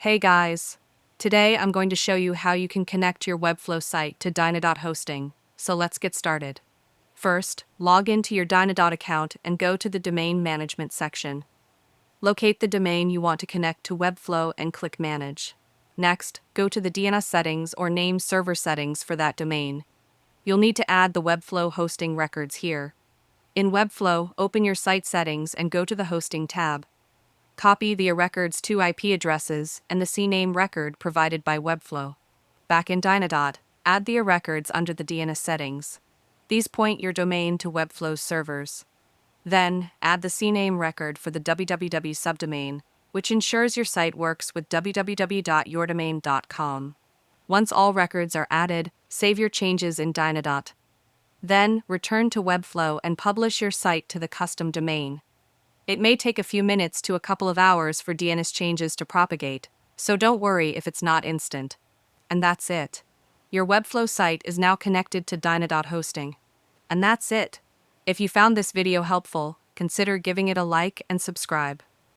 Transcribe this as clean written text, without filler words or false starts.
Hey guys! Today I'm going to show you how you can connect your Webflow site to Dynadot hosting, so let's get started. First, log into your Dynadot account and go to the Domain Management section. Locate the domain you want to connect to Webflow and click Manage. Next, go to the DNS settings or name server settings for that domain. You'll need to add the Webflow hosting records here. In Webflow, open your site settings and go to the Hosting tab. Copy the record's two IP addresses and the CNAME record provided by Webflow. Back in Dynadot, add the records under the DNS settings. These point your domain to Webflow's servers. Then, add the CNAME record for the www subdomain, which ensures your site works with www.yourdomain.com. Once all records are added, save your changes in Dynadot. Then, return to Webflow and publish your site to the custom domain. It may take a few minutes to a couple of hours for DNS changes to propagate, so don't worry if it's not instant. And that's it. Your Webflow site is now connected to Dynadot hosting. And that's it. If you found this video helpful, consider giving it a like and subscribe.